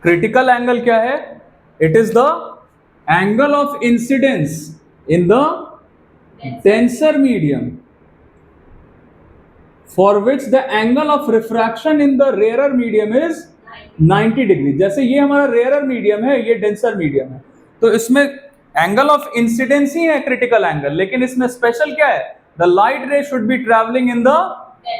Critical angle क्या है? It is the angle of incidence in the denser medium for which the angle of refraction in the rarer medium is 90 degree. जैसे ये हमारा rarer medium है, ये denser medium है, तो इसमें एंगल ऑफ इंसिडेंस ही है क्रिटिकल एंगल, लेकिन इसमें स्पेशल क्या है? द लाइट रे should be travelling in the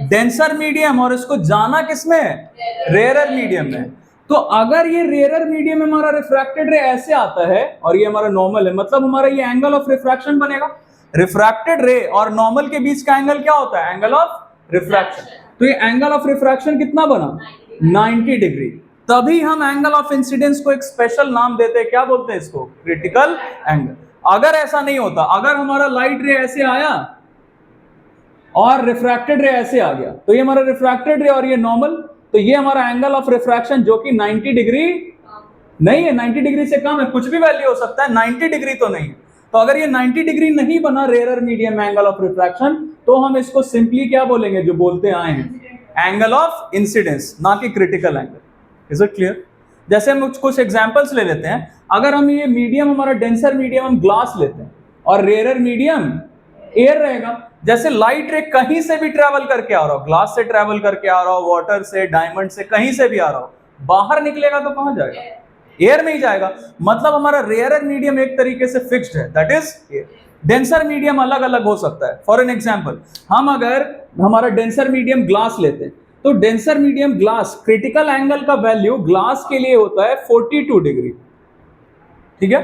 denser medium, और इसको जाना किसमें? रेयरर मीडियम में। तो अगर ये रेयरर मीडियम में हमारा रिफ्रैक्टेड रे ऐसे आता है और ये हमारा नॉर्मल है, मतलब हमारा ये एंगल ऑफ रिफ्रैक्शन बनेगा। रिफ्रैक्टेड रे और नॉर्मल के बीच का एंगल क्या होता है? Angle of refraction. तो ये एंगल ऑफ रिफ्रैक्शन कितना बना? 90 डिग्री। तभी हम एंगल ऑफ इंसिडेंस को एक स्पेशल नाम देते हैं, क्या बोलते हैं इसको? Critical angle. अगर ऐसा नहीं होता, अगर हमारा लाइट रे ऐसे आया और रिफ्रैक्टेड रे ऐसे आ गया, तो ये हमारा रिफ्रैक्टेड रे और ये नॉर्मल, तो ये हमारा एंगल ऑफ रिफ्रैक्शन जो कि 90 डिग्री नहीं है, 90 डिग्री से कम है, कुछ भी वैल्यू हो सकता है, 90 डिग्री तो नहीं है। तो अगर ये 90 डिग्री नहीं बना rarer medium angle of refraction, तो हम इसको सिंपली क्या बोलेंगे, जो बोलते आए हैं, एंगल ऑफ इंसिडेंस, ना कि critical angle. Is it clear? जैसे हम कुछ एग्जांपल्स ले लेते हैं। अगर हम ये मीडियम, हमारा डेंसर मीडियम हम ग्लास लेते हैं और रेयरर मीडियम एयर रहेगा, जैसे लाइट रे कहीं से भी ट्रैवल करके आ रहा हो, ग्लास से ट्रैवल करके आ रहा हो, वाटर से, डायमंड से, कहीं से भी आ रहा हो, बाहर निकलेगा तो कहां जाएगा? एयर में ही जाएगा। मतलब हमारा रेयरर मीडियम एक तरीके से फिक्स्ड है, that is air. Denser medium अलग अलग हो सकता है। फॉर एन एग्जांपल, हम अगर हमारा डेंसर मीडियम ग्लास लेते हैं, तो denser medium glass critical angle का वैल्यू ग्लास के लिए होता है 42 डिग्री। ठीक है,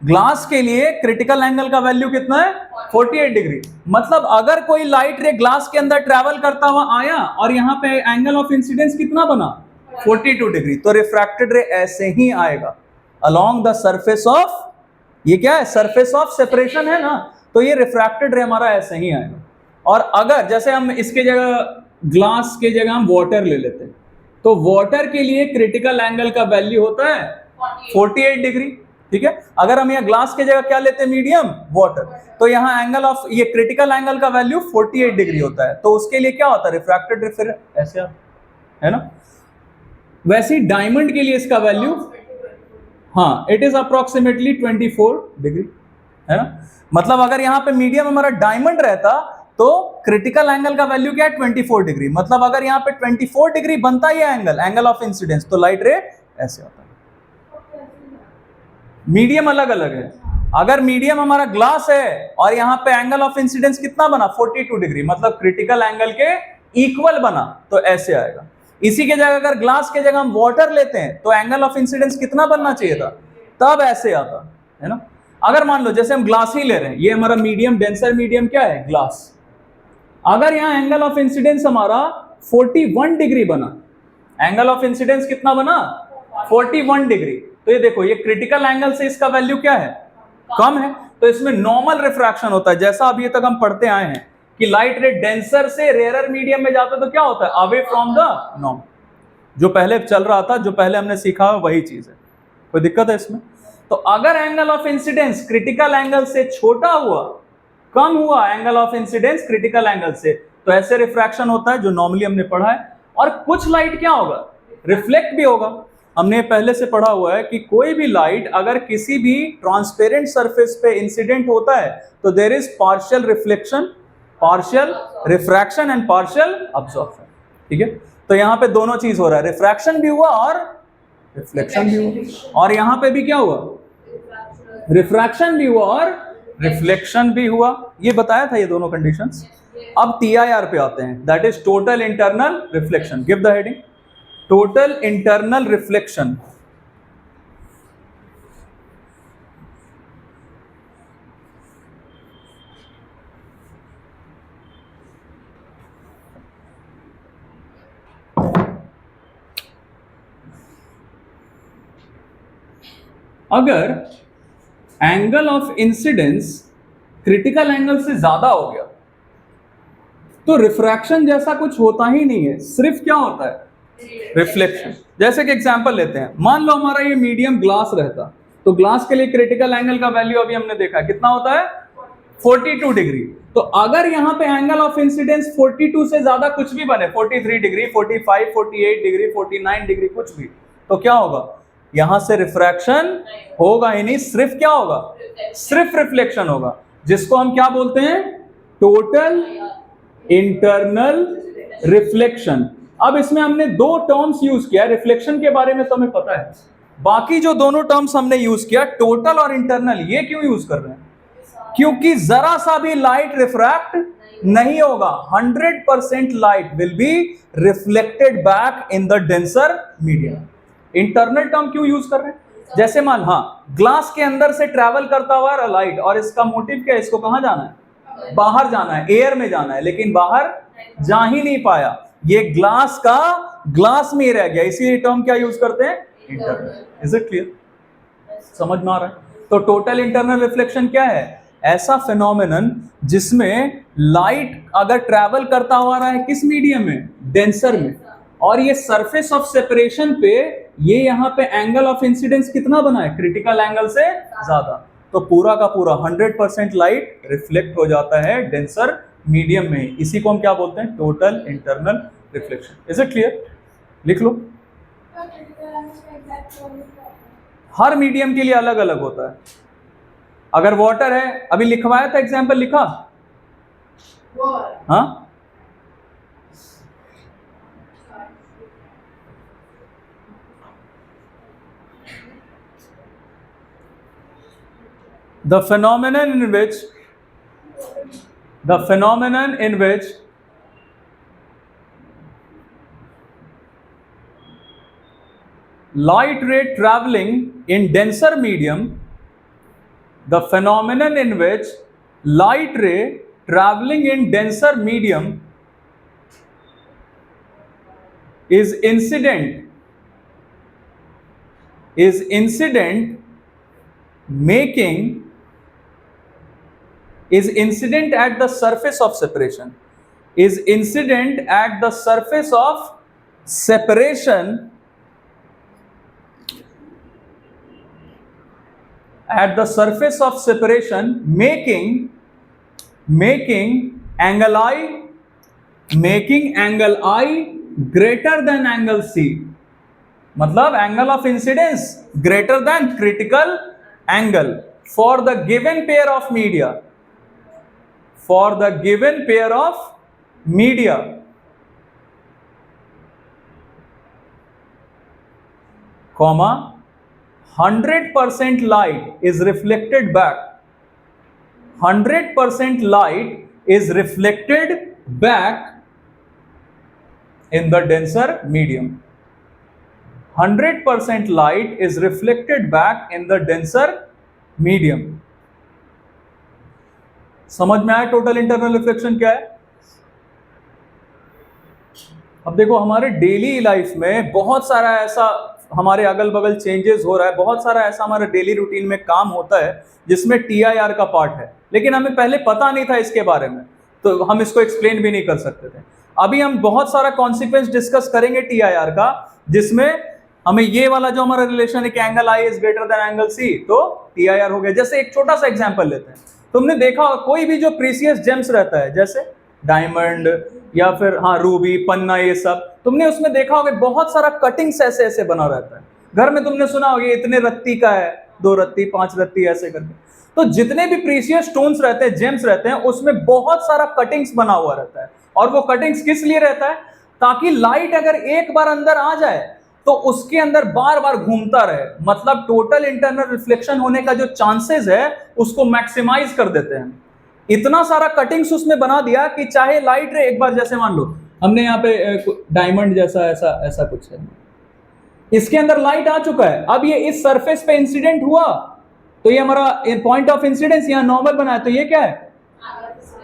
ग्लास के लिए क्रिटिकल एंगल का वैल्यू कितना है? 48 डिग्री। मतलब अगर कोई लाइट रे ग्लास के अंदर ट्रैवल करता हुआ आया और यहाँ पे एंगल ऑफ इंसिडेंस कितना बना? 42 डिग्री। तो रिफ्रैक्टेड रे ऐसे ही आएगा अलोंग द सरफेस ऑफ, ये क्या है? सरफेस ऑफ सेपरेशन है ना, तो ये रिफ्रैक्टेड रे हमारा ऐसे ही आएगा। और अगर जैसे हम इसके जगह, ग्लास के जगह हम वाटर ले लेते हैं, तो वाटर के लिए क्रिटिकल एंगल का वैल्यू होता है 48 डिग्री। ठीक है, अगर हम यहाँ ग्लास के जगह क्या लेते हैं? मीडियम वाटर, तो यहाँ एंगल ऑफ, ये क्रिटिकल एंगल का वैल्यू 48 डिग्री होता है। तो उसके लिए क्या होता है? रिफ्रैक्टेड रे फिर ऐसे है ना। वैसे ही डायमंड के लिए इसका वैल्यू, हाँ, इट इज अप्रोक्सीमेटली 24 डिग्री, है ना। मतलब अगर यहाँ पे मीडियम हमारा डायमंड रहता, तो क्रिटिकल एंगल का वैल्यू क्या है? 24 डिग्री। मतलब अगर यहाँ पे 24 डिग्री बनता है एंगल ऑफ इंसिडेंस, तो लाइट रे ऐसे होता है। मीडियम अलग अलग है। अगर मीडियम हमारा ग्लास है और यहाँ पे एंगल ऑफ इंसिडेंस कितना बना? 42 डिग्री, मतलब क्रिटिकल एंगल के इक्वल बना, तो ऐसे आएगा। इसी के जगह अगर ग्लास के जगह हम वाटर लेते हैं, तो एंगल ऑफ इंसिडेंस कितना बनना चाहिए था? तब ऐसे आता है ना। अगर मान लो जैसे हम ग्लास ही ले रहे हैं, ये हमारा मीडियम, डेंसर मीडियम क्या है? ग्लास। अगर यहाँ एंगल ऑफ इंसिडेंस हमारा 41 डिग्री बना, एंगल ऑफ इंसिडेंस कितना बना? 41 डिग्री। तो ये देखो, ये क्रिटिकल एंगल से इसका वैल्यू क्या है? कम है। तो इसमें नॉर्मल रिफ्रैक्शन होता है, जैसा अभी तक हम पढ़ते आए हैं कि लाइट रे डेंसर से रेयरर मीडियम में जाता है, तो क्या होता है? Away from the normal. जो पहले चल रहा था, जो पहले हमने सीखा, वही चीज है। कोई दिक्कत है इसमें? तो अगर angle of incidence critical angle से छोटा हुआ, कम हुआ angle of incidence critical angle से, तो ऐसे रिफ्रैक्शन होता है, जो नॉर्मली हमने पढ़ा है। और कुछ लाइट क्या होगा? रिफ्लेक्ट भी होगा। हमने पहले से पढ़ा हुआ है कि कोई भी लाइट अगर किसी भी ट्रांसपेरेंट सरफेस पे इंसिडेंट होता है, तो there is partial reflection, partial refraction and partial absorption. ठीक है, तो यहाँ पे दोनों चीज हो रहा है, रिफ्रैक्शन भी हुआ और रिफ्लेक्शन भी हुआ। और यहाँ पे भी क्या हुआ? रिफ्रैक्शन भी हुआ और रिफ्लेक्शन भी हुआ। ये बताया था, ये दोनों कंडीशंस। अब TIR पे आते हैं, that is total internal reflection. Give the heading, total internal reflection. अगर angle of incidence critical angle से ज्यादा हो गया, तो रिफ्रैक्शन जैसा कुछ होता ही नहीं है, सिर्फ क्या होता है? रिफ्लेक्शन। जैसे कि एग्जांपल लेते हैं, मान लो हमारा ये मीडियम ग्लास रहता, तो ग्लास के लिए क्रिटिकल एंगल का वैल्यू अभी हमने देखा कितना होता है? 42 डिग्री। तो अगर यहाँ पे एंगल ऑफ इंसिडेंस 42 से ज्यादा कुछ भी बने, 43 डिग्री, 45, 48 डिग्री, 49 डिग्री, कुछ भी, तो क्या होगा? यहां से रिफ्रैक्शन होगा ही नहीं, सिर्फ क्या होगा, सिर्फ रिफ्लेक्शन होगा, जिसको हम क्या बोलते हैं, टोटल इंटरनल रिफ्लेक्शन। अब इसमें हमने दो टर्म्स यूज किया, रिफ्लेक्शन के बारे में तो हमें पता है, बाकी जो दोनों टर्म्स हमने यूज किया टोटल और इंटरनल, ये क्यों यूज कर रहे हैं, क्योंकि जरा सा भी लाइट रिफ्रैक्ट नहीं होगा, 100% light will be reflected back in the denser medium. Internal term क्यों यूज कर रहे हैं, जैसे मान, हाँ, ग्लास के अंदर से ट्रैवल करता हुआ लाइट, और इसका मोटिव क्या है, इसको कहां जाना है, बाहर जाना है, एयर में जाना है, लेकिन बाहर जा ही नहीं पाया, ये ग्लास का ग्लास में ही रह गया, इसीलिए टर्म क्या यूज करते हैं, इंटरनल। इज इट क्लियर, समझ में आ रहा है? तो टोटल इंटरनल रिफ्लेक्शन क्या है, ऐसा फिनोमेनन जिसमें लाइट अगर ट्रैवल करता हुआ रहा है किस मीडियम में, डेंसर में, और ये सरफेस ऑफ सेपरेशन पे ये यहाँ पे एंगल ऑफ इंसिडेंस कितना बना है, क्रिटिकल एंगल से ज्यादा, तो पूरा का पूरा 100% लाइट रिफ्लेक्ट हो जाता है डेंसर मीडियम में, इसी को हम क्या बोलते हैं, total internal reflection. Is it clear, लिख लो। हर मीडियम के लिए अलग अलग होता है, अगर वाटर है, अभी लिखवाया था एग्जाम्पल, लिखा, हाँ, the phenomenon in which light ray traveling in denser medium, the phenomenon in which light ray traveling in denser medium is incident at the surface of separation, is incident at the surface of separation, at the surface of separation, making angle I greater than angle C, मतलब angle of incidence greater than critical angle for the given pair of media, comma 100% light is reflected back, 100% light is reflected back in the denser medium, 100% light is reflected back in the denser medium। समझ में आया total internal reflection क्या है? अब देखो, हमारे daily life में बहुत सारा ऐसा हमारे अगल बगल चेंजेस हो रहा है, बहुत सारा ऐसा हमारे डेली रूटीन में काम होता है जिसमें TIR का पार्ट है, लेकिन हमें पहले पता नहीं था इसके बारे में, तो हम इसको एक्सप्लेन भी नहीं कर सकते थे। अभी हम बहुत सारा कॉन्सिक्वेंस डिस्कस करेंगे TIR का, जिसमें हमें ये वाला जो हमारा रिलेशन है कि angle I is greater than angle C, तो TIR हो गया। जैसे एक छोटा सा एग्जांपल लेते हैं, तुमने देखा कोई भी जो प्रीसियस जेम्स रहता है, जैसे डायमंड या फिर हाँ रूबी, पन्ना, ये सब तुमने उसमें देखा होगा बहुत सारा कटिंग्स ऐसे ऐसे बना रहता है। घर में तुमने सुना होगा इतने रत्ती का है, 2 रत्ती 5 रत्ती ऐसे करके। तो जितने भी प्रीसियस स्टोन्स रहते हैं, जेम्स रहते हैं, उसमें बहुत सारा कटिंग्स बना हुआ रहता है। और वो कटिंग्स किस लिए रहता है? ताकि लाइट अगर एक बार अंदर आ जाए तो उसके अंदर बार बार घूमता रहे, मतलब टोटल इंटरनल रिफ्लेक्शन होने का जो चांसेस है उसको मैक्सिमाइज कर देते हैं। इतना सारा कटिंग्स उसमें बना दिया कि चाहे लाइट रे एक बार, जैसे मान लो हमने यहाँ पे डायमंड जैसा ऐसा कुछ है, इसके अंदर लाइट आ चुका है, अब ये इस सरफेस पे इंसिडेंट हुआ तो ये हमारा पॉइंट ऑफ इंसिडेंस यहाँ नॉर्मल बना है, तो ये क्या है?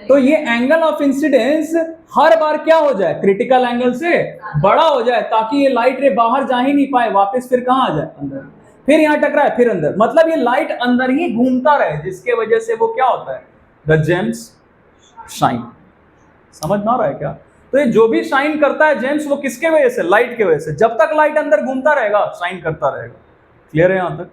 तो ये एंगल ऑफ इंसिडेंस हर बार क्या हो जाए? क्रिटिकल एंगल से बड़ा हो जाए, ताकि ये लाइट रे बाहर जा ही नहीं पाए, वापस फिर कहां आ जाए? अंदर, फिर यहां टकराए, फिर अंदर, मतलब ये लाइट अंदर ही घूमता रहे, जिसके वजह से वो क्या होता है? The James shine. समझ में आ रहा है क्या? तो ये जो भी शाइन करता है जेम्स, वो किसके वजह से? लाइट के वजह से। जब तक लाइट अंदर घूमता रहेगा शाइन करता रहेगा। क्लियर है यहां तक?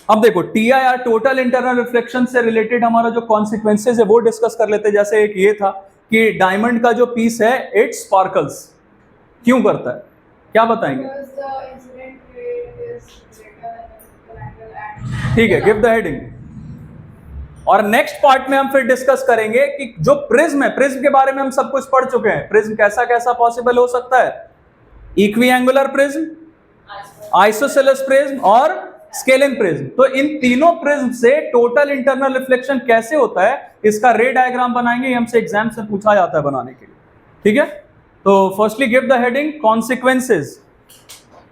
अब देखो TIR टोटल इंटरनल रिफ्लेक्शन से रिलेटेड हमारा जो कॉन्सिक्वेंसेज है वो डिस्कस कर लेते हैं। जैसे एक ये था कि डायमंड का जो पीस है इट स्पार्कल्स, क्यों करता है? क्या बताएंगे? ठीक है, गिव द हेडिंग। और नेक्स्ट पार्ट में हम फिर डिस्कस करेंगे कि जो प्रिज्म है, प्रिज्म के बारे में हम सब कुछ पढ़ चुके हैं। प्रिज्म कैसा कैसा पॉसिबल हो सकता है, इक्विएंगुलर प्रिज्म, आइसोसेलेस प्रिज्म और स्केलिंग प्रिज्म। तो इन तीनों प्रिज्म से टोटल इंटरनल रिफ्लेक्शन कैसे होता है, इसका रे डायग्राम बनाएंगे, हमसे एग्जाम से पूछा जाता है बनाने के लिए। ठीक है, तो firstly give the heading consequences.